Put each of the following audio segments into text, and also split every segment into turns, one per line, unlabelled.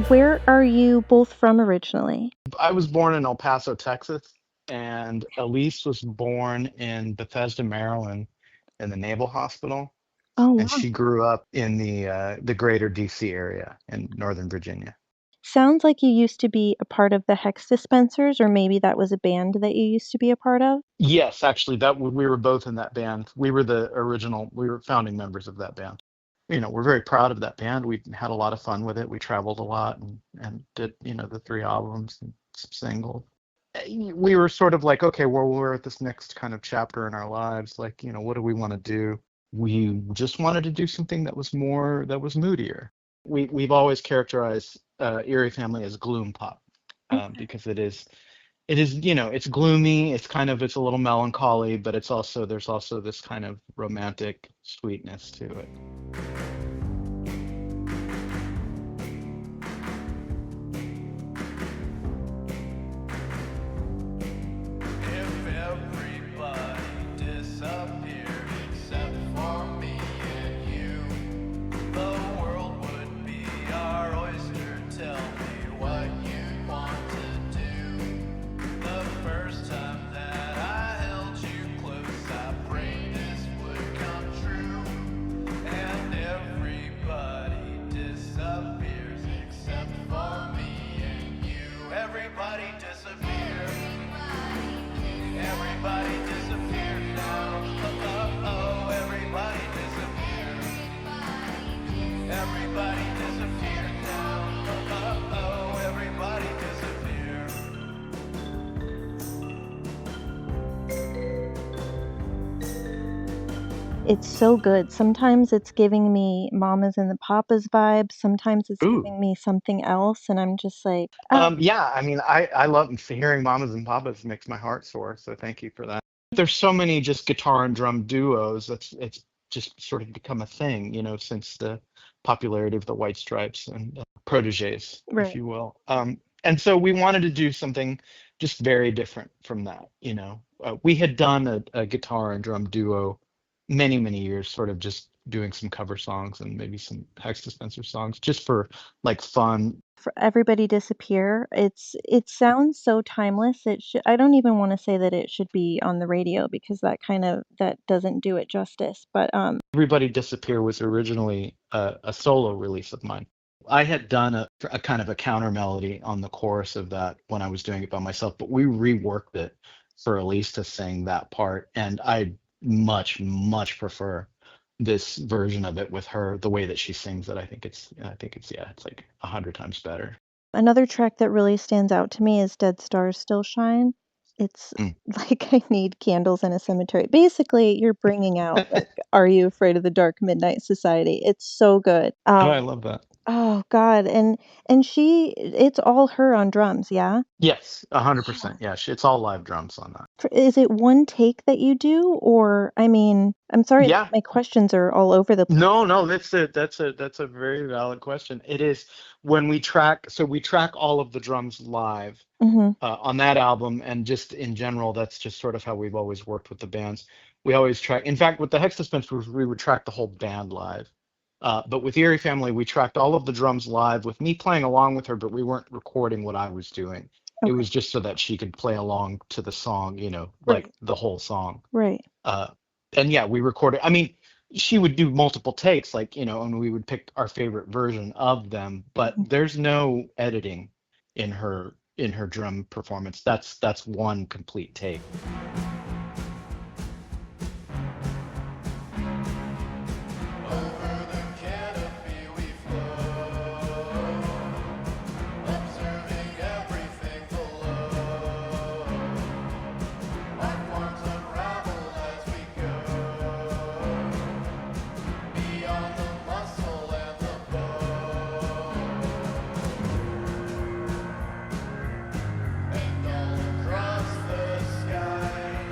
Where are you both from originally?
I was born in El Paso, Texas, and Alyse was born in Bethesda, Maryland, in the Naval Hospital,
Oh,
and
wow.
she grew up in the greater DC area in Northern Virginia.
Sounds like you used to be a part of the Hex Dispensers, or maybe that was a band that you used to be a part of.
Yes, actually, we were both in that band. We were the original. We were founding members of that band. We're very proud of that band. We had a lot of fun with it. We traveled a lot and did, the 3 albums and some singles. We were sort of like, okay, well, we're at this next kind of chapter in our lives. Like, what do we want to do? We just wanted to do something that was moodier. We've always characterized Eerie Family as gloom pop,
Okay.
because it is, it's gloomy. It's a little melancholy, but there's also this kind of romantic sweetness to it.
If everybody disappeared except for me and you, the world would be our oyster. Tell me what you'd want to do. The first time that I held you close, I prayed this would come true. And everybody disappears except for me and you. Everybody disappears. Everybody disappeared now. Oh, everybody disappeared. Everybody disappeared now. Oh, everybody disappeared.
It's so good. Sometimes it's giving me Mamas and the Papas vibes. Sometimes it's
Ooh.
giving me something else, and I'm just like, oh,
Yeah, I mean, I love hearing Mamas and Papas makes my heart sore, so thank you for that. There's so many just guitar and drum duos. It's just sort of become a thing, since the popularity of the White Stripes and proteges, if
right.
you will. And so we wanted to do something just very different from that. We had done a guitar and drum duo many, many years, sort of just doing some cover songs and maybe some Hex Dispenser songs just for like fun.
For everybody disappear, it sounds so timeless. I don't even want to say that it should be on the radio because that doesn't do it justice. But
Everybody Disappear was originally a solo release of mine. I had done a kind of a counter melody on the chorus of that when I was doing it by myself, but we reworked it for Elise to sing that part, and I much, much prefer this version of it with her, the way that she sings it. Yeah, it's like 100 times better.
another track that really stands out to me is Dead Stars Still Shine. It's
Mm.
like I need candles in a cemetery. Basically, you're bringing out like Are You Afraid of the Dark Midnight Society? It's so good.
Oh, I love that.
Oh God, and it's all her on drums, yeah?
Yes, 100%. Yeah, it's all live drums on that.
Is it one take that you do, or I mean, I'm sorry that
Yeah.
my questions are all over the place.
No, no, that's a very valid question. It is when we track all of the drums live
Hmm.
on that album, and just in general, that's just sort of how we've always worked with the bands. We always track. In fact, with the Hex Dispensers, we would track the whole band live. But with Eerie Family, we tracked all of the drums live with me playing along with her, but we weren't recording what I was doing. It
Okay,
was just so that she could play along to the song, like
right,
the whole song.
right.
Uh, and yeah, we recorded. I mean, she would do multiple takes, like, and we would pick our favorite version of them, but
Mhm.
there's no editing in her drum performance. That's one complete take.
Over the canopy we float, observing everything below. Life forms unravel as we go, beyond the muscle and the bone. And all across the sky,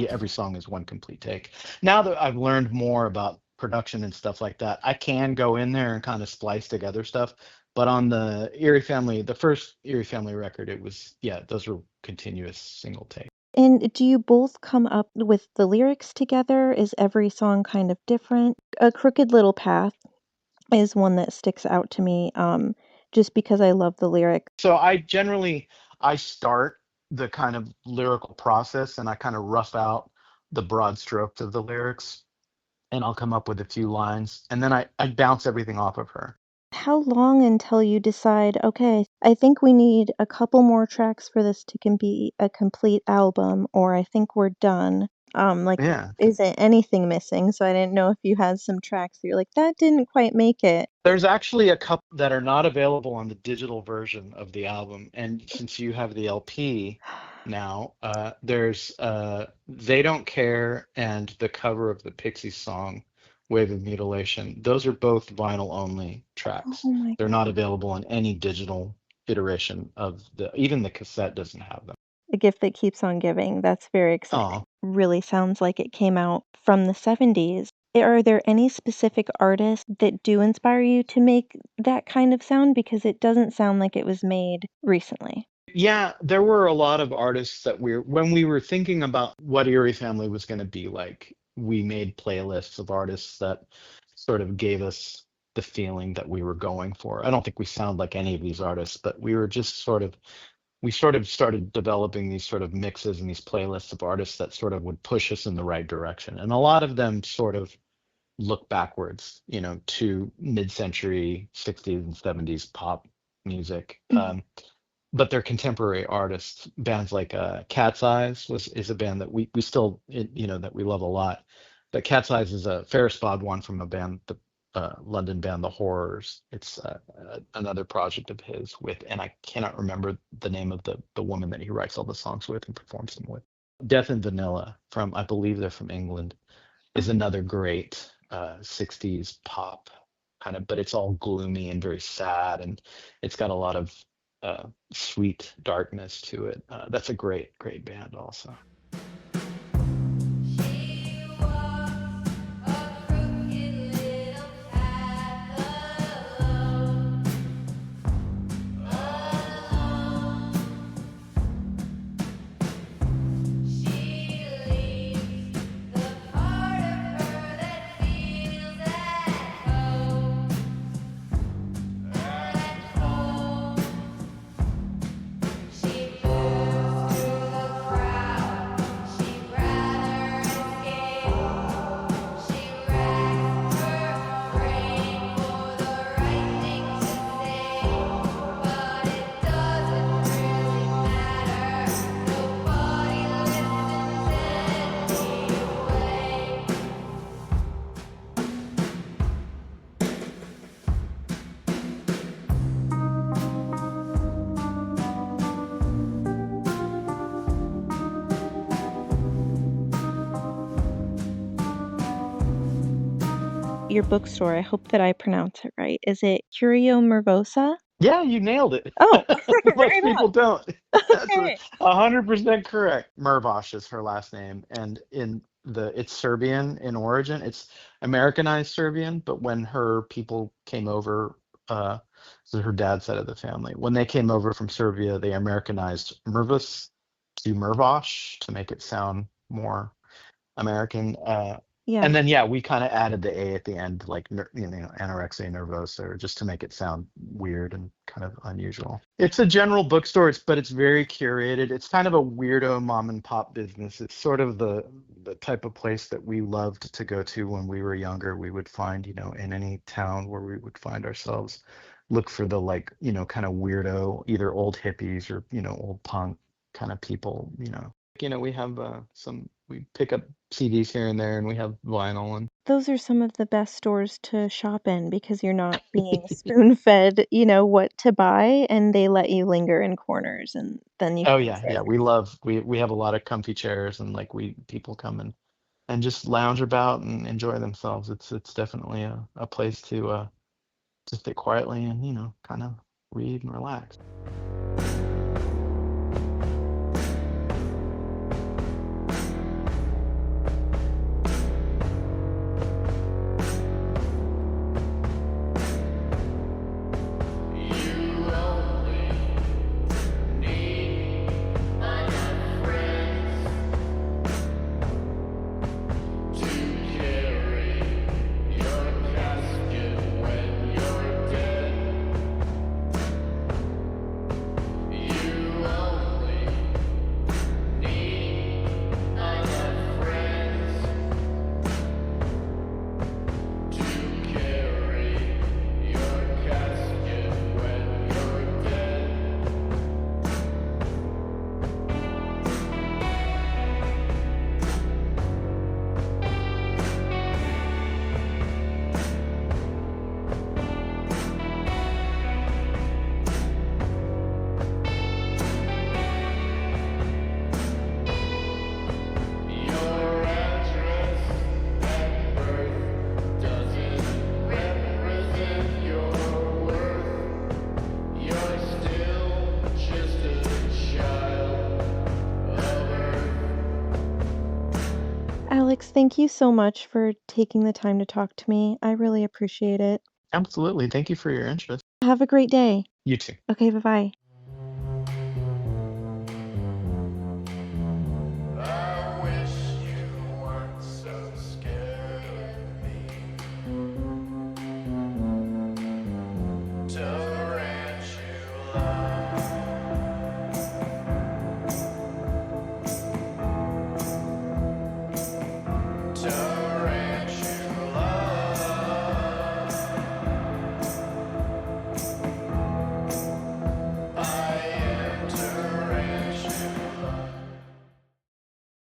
every song is one complete take. Now that I've learned more about production and stuff like that, I can go in there and kind of splice together stuff. But on the Eerie Family, the first Eerie Family record, it was, yeah, those were continuous single take.
And do you both come up with the lyrics together? Is every song kind of different? A Crooked Little Path is one that sticks out to me, just because I love the lyrics.
So I start the kind of lyrical process and I kind of rough out the broad strokes of the lyrics and I'll come up with a few lines and then I bounce everything off of her.
How long until you decide, okay, I think we need a couple more tracks for this to be a complete album, or I think we're done? Like,
Yeah.
isn't anything missing? So I didn't know if you had some tracks that you're like, that didn't quite make it.
There's actually a couple that are not available on the digital version of the album. And since you have the LP now, there's They Don't Care and the cover of the Pixies song, Wave of Mutilation. Those are both vinyl only tracks.
Oh my
They're
God.
not available on any digital iteration of even the cassette doesn't have them.
A gift that keeps on giving. That's very exciting.
Oh,
Really sounds like it came out from the 70s. Are there any specific artists that do inspire you to make that kind of sound? Because it doesn't sound like it was made recently.
yeah, there were a lot of artists that when we were thinking about what Eerie Family was going to be like, we made playlists of artists that sort of gave us the feeling that we were going for. I don't think we sound like any of these artists, but we were just we sort of started developing these sort of mixes and these playlists of artists that sort of would push us in the right direction. And a lot of them sort of look backwards, to mid-century 60s and 70s pop music. But they're contemporary artists. Bands like Cat's Eyes is a band that we still that we love a lot. But Cat's Eyes is a Ferris one from a band, the London band The Horrors. It's another project of his and I cannot remember the name of the woman that he writes all the songs with and performs them with. Death and Vanilla from I believe they're from England is another great 60s pop kind of, but it's all gloomy and very sad and it's got a lot of sweet darkness to it. That's a great, great band also.
She walks a crooked little path alone, alone. She leaves the part of her that feels at home, at home. She moves through the crowd. She'd rather escape. She racks her brain for the right thing to say, but it doesn't really matter. Nobody listens anyway.
Your bookstore, I hope that I pronounce it right. Is it Curio Mervosa?
Yeah, you nailed it.
Oh,
Most
right
people
on.
don't. That's
Okay.
100% correct. Mervosh is her last name, and it's Serbian in origin. It's Americanized Serbian, but when her people came over, so her dad's side of the family, when they came over from Serbia, they Americanized Mervos to Mervosh to make it sound more American.
Yeah.
And then yeah, we kind of added the A at the end, like anorexia nervosa, just to make it sound weird and kind of unusual. It's a general bookstore, but it's very curated. It's kind of a weirdo mom and pop business. It's sort of the type of place that we loved to go to when we were younger. We would find, in any town where we would find ourselves, look for the kind of weirdo, either old hippies or old punk kind of people. We have we pick up CDs here and there, and we have vinyl and.
Those are some of the best stores to shop in because you're not being spoon-fed, what to buy, and they let you linger in corners and then you
Oh
can
yeah,
enjoy
yeah. We have a lot of comfy chairs and people come and just lounge about and enjoy themselves. It's definitely a place to sit quietly and kind of read and relax.
thank you so much for taking the time to talk to me. I really appreciate it.
Absolutely. Thank you for your interest.
Have a great day.
You too.
Okay, bye-bye.